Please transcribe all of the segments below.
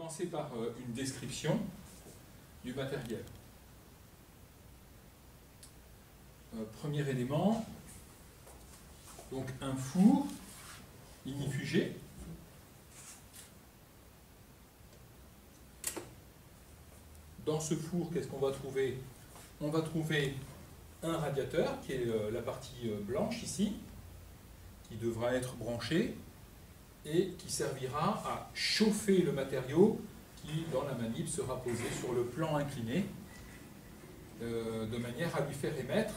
commencer par une description du matériel. Premier élément, donc un four ignifugé. Dans ce four, qu'est-ce qu'on va trouver? On va trouver un radiateur, qui est la partie blanche ici, qui devra être branché et qui servira à chauffer le matériau qui, dans la manip, sera posé sur le plan incliné, de manière à lui faire émettre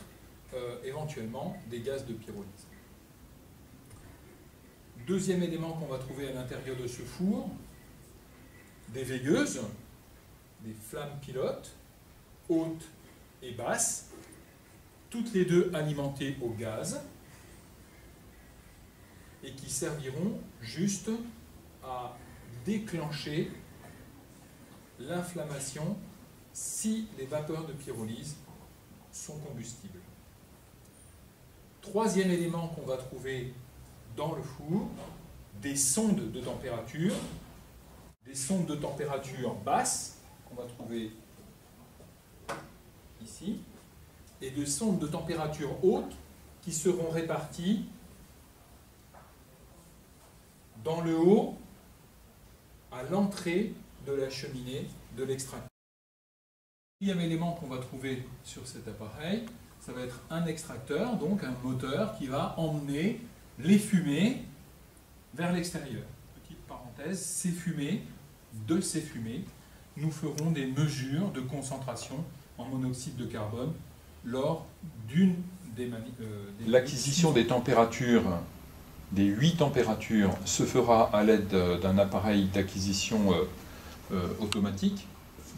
éventuellement des gaz de pyrolyse. Deuxième élément qu'on va trouver à l'intérieur de ce four, des veilleuses, des flammes pilotes, hautes et basses, toutes les deux alimentées au gaz, et qui serviront juste à déclencher l'inflammation si les vapeurs de pyrolyse sont combustibles. Troisième élément qu'on va trouver dans le four, des sondes de température, basse, qu'on va trouver ici, et des sondes de température haute qui seront réparties dans le haut, à l'entrée de la cheminée de l'extracteur. Le deuxième élément qu'on va trouver sur cet appareil, ça va être un extracteur, donc un moteur qui va emmener les fumées vers l'extérieur. Petite parenthèse, de ces fumées, nous ferons des mesures de concentration en monoxyde de carbone lors d'une des l'acquisition des températures, des 8 températures, se fera à l'aide d'un appareil d'acquisition automatique,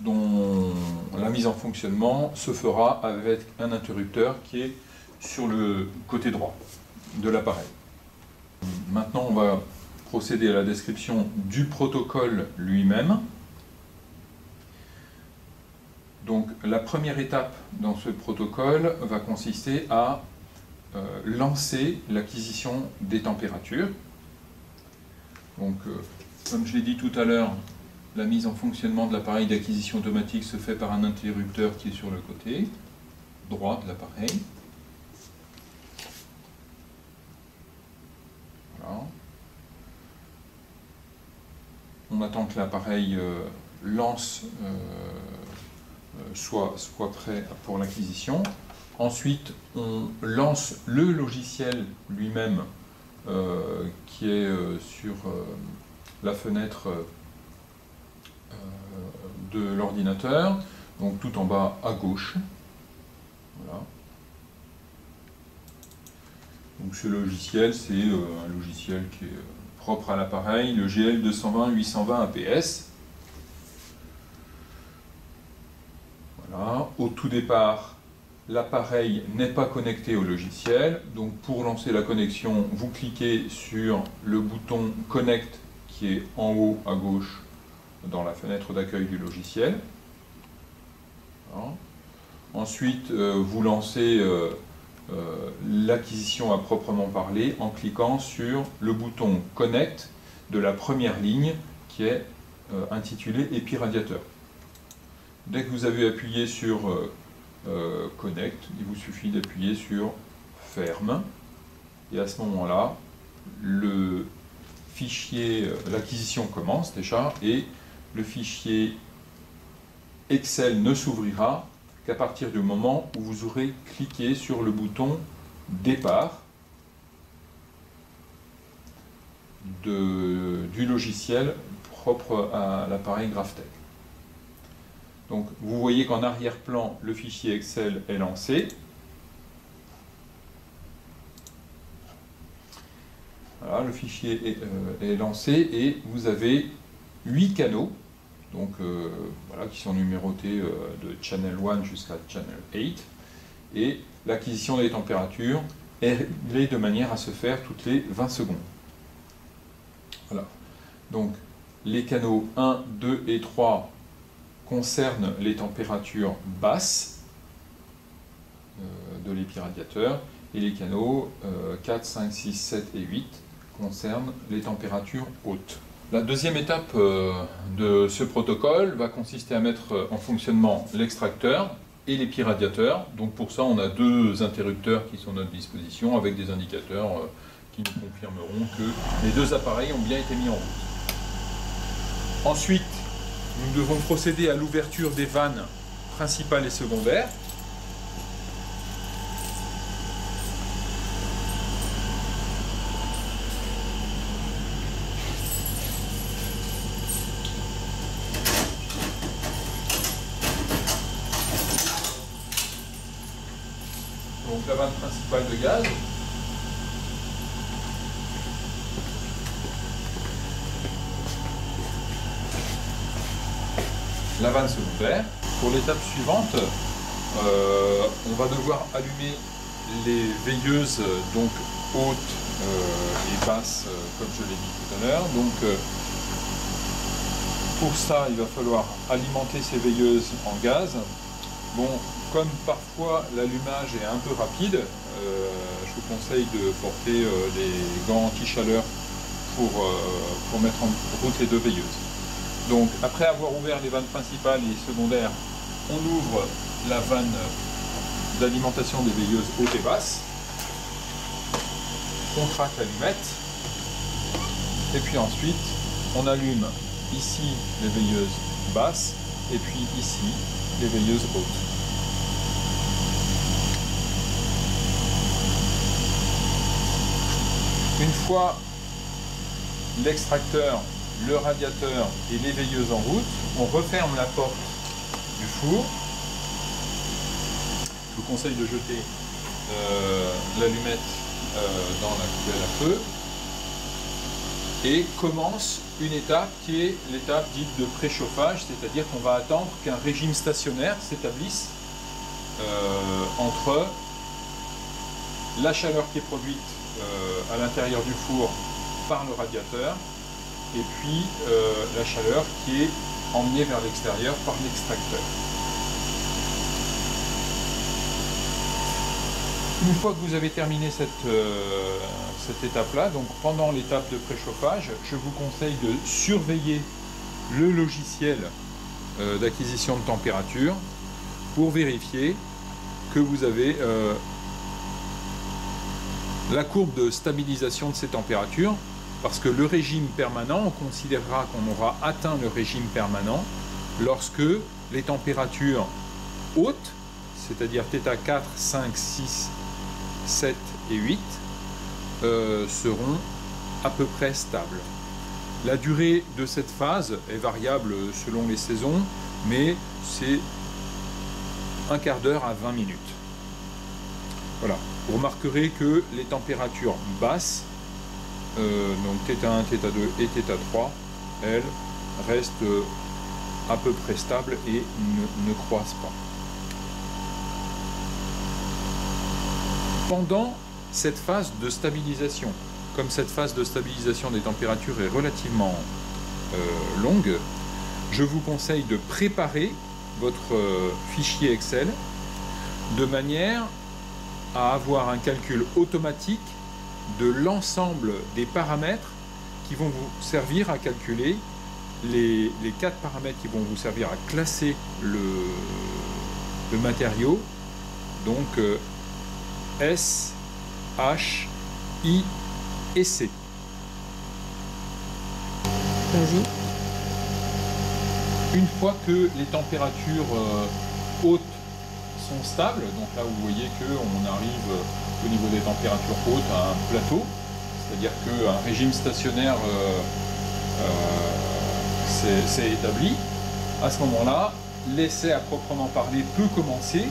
dont la mise en fonctionnement se fera avec un interrupteur qui est sur le côté droit de l'appareil. Maintenant, on va procéder à la description du protocole lui-même. Donc, la première étape dans ce protocole va consister à lancer l'acquisition des températures. Donc, comme je l'ai dit tout à l'heure, la mise en fonctionnement de l'appareil d'acquisition automatique se fait par un interrupteur qui est sur le côté droit de l'appareil. Voilà. On attend que l'appareil soit prêt pour l'acquisition. Ensuite, on lance le logiciel lui-même qui est sur la fenêtre de l'ordinateur, donc tout en bas à gauche. Voilà. Donc ce logiciel, c'est un logiciel qui est propre à l'appareil, le GL220-820 APS. Voilà. Au tout départ, l'appareil n'est pas connecté au logiciel, donc pour lancer la connexion, vous cliquez sur le bouton Connect qui est en haut à gauche dans la fenêtre d'accueil du logiciel. Voilà. Ensuite, vous lancez l'acquisition à proprement parler en cliquant sur le bouton Connect de la première ligne qui est intitulée Épi radiateur. Dès que vous avez appuyé sur Connect, il vous suffit d'appuyer sur Ferme, et à ce moment-là, le fichier, l'acquisition commence déjà, et le fichier Excel ne s'ouvrira qu'à partir du moment où vous aurez cliqué sur le bouton Départ du logiciel propre à l'appareil GraphTech. Donc vous voyez qu'en arrière-plan, le fichier Excel est lancé. Voilà, le fichier est lancé et vous avez 8 canaux, donc, voilà, qui sont numérotés de Channel 1 jusqu'à Channel 8. Et l'acquisition des températures est réglée de manière à se faire toutes les 20 secondes. Voilà. Donc les canaux 1, 2 et 3 concernent les températures basses de l'épi radiateur, et les canaux 4, 5, 6, 7 et 8 concernent les températures hautes. La deuxième étape de ce protocole va consister à mettre en fonctionnement l'extracteur et les piradiateurs. Donc pour ça, on a deux interrupteurs qui sont à notre disposition avec des indicateurs qui nous confirmeront que les deux appareils ont bien été mis en route. Ensuite, nous devons procéder à l'ouverture des vannes principales et secondaires. Donc la vanne principale de gaz. La vanne secondaire. Pour l'étape suivante, on va devoir allumer les veilleuses donc hautes et basses, comme je l'ai dit tout à l'heure. Donc pour ça, il va falloir alimenter ces veilleuses en gaz. Bon, comme parfois l'allumage est un peu rapide, je vous conseille de porter des gants anti-chaleur pour mettre en route les deux veilleuses. Donc après avoir ouvert les vannes principales et secondaires, on ouvre la vanne d'alimentation des veilleuses hautes et basses, on traque l'allumette, et puis ensuite on allume ici les veilleuses basses, et puis ici les veilleuses hautes. Une fois l'extracteur, le radiateur et les veilleuses en route, on referme la porte du four. Je vous conseille de jeter l'allumette dans la poubelle à feu. Et commence une étape qui est l'étape dite de préchauffage, c'est-à-dire qu'on va attendre qu'un régime stationnaire s'établisse entre la chaleur qui est produite à l'intérieur du four par le radiateur et puis la chaleur qui est emmenée vers l'extérieur par l'extracteur. Une fois que vous avez terminé cette étape-là, donc pendant l'étape de préchauffage, je vous conseille de surveiller le logiciel d'acquisition de température pour vérifier que vous avez la courbe de stabilisation de ces températures, parce que le régime permanent, on considérera qu'on aura atteint le régime permanent lorsque les températures hautes, c'est-à-dire θ4, 5, 6, 7 et 8, seront à peu près stables. La durée de cette phase est variable selon les saisons, mais c'est un quart d'heure à 20 minutes. Voilà. Vous remarquerez que les températures basses, donc θ1, θ2 et θ3, elles restent à peu près stables et ne croissent pas. Pendant cette phase de stabilisation, comme cette phase de stabilisation des températures est relativement longue, je vous conseille de préparer votre fichier Excel de manière à avoir un calcul automatique de l'ensemble des paramètres qui vont vous servir à calculer les 4 paramètres qui vont vous servir à classer le matériau, donc S, H, I et C. Vas-y. Une fois que les températures hautes sont stables, donc là vous voyez qu'on arrive au niveau des températures hautes à un plateau, c'est-à-dire qu'un régime stationnaire s'est établi, à ce moment-là, l'essai à proprement parler peut commencer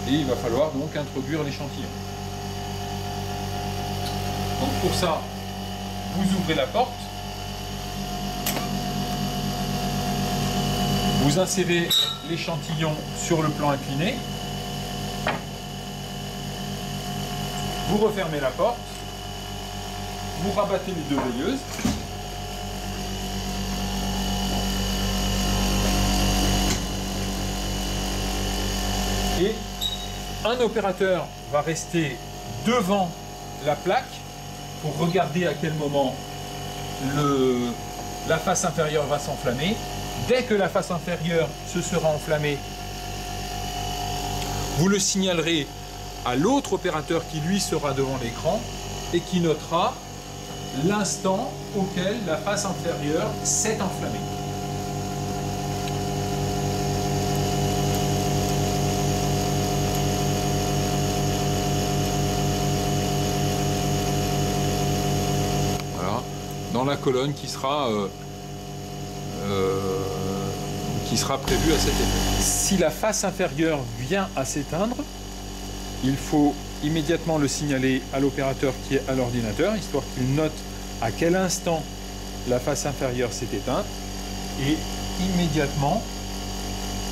et il va falloir donc introduire l'échantillon. Donc pour ça, vous ouvrez la porte, vous insérez l'échantillon sur le plan incliné, vous refermez la porte, vous rabattez les deux veilleuses, et un opérateur va rester devant la plaque pour regarder à quel moment la face inférieure va s'enflammer. Dès que la face inférieure se sera enflammée, vous le signalerez à l'autre opérateur qui lui sera devant l'écran et qui notera l'instant auquel la face inférieure s'est enflammée. Voilà, dans la colonne qui sera prévue à cet effet. Si la face inférieure vient à s'éteindre, il faut immédiatement le signaler à l'opérateur qui est à l'ordinateur, histoire qu'il note à quel instant la face inférieure s'est éteinte. Et immédiatement,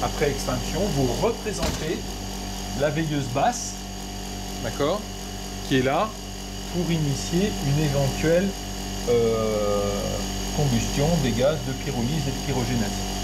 après extinction, vous représentez la veilleuse basse, d'accord, qui est là pour initier une éventuelle combustion des gaz de pyrolyse et de pyrogénatie.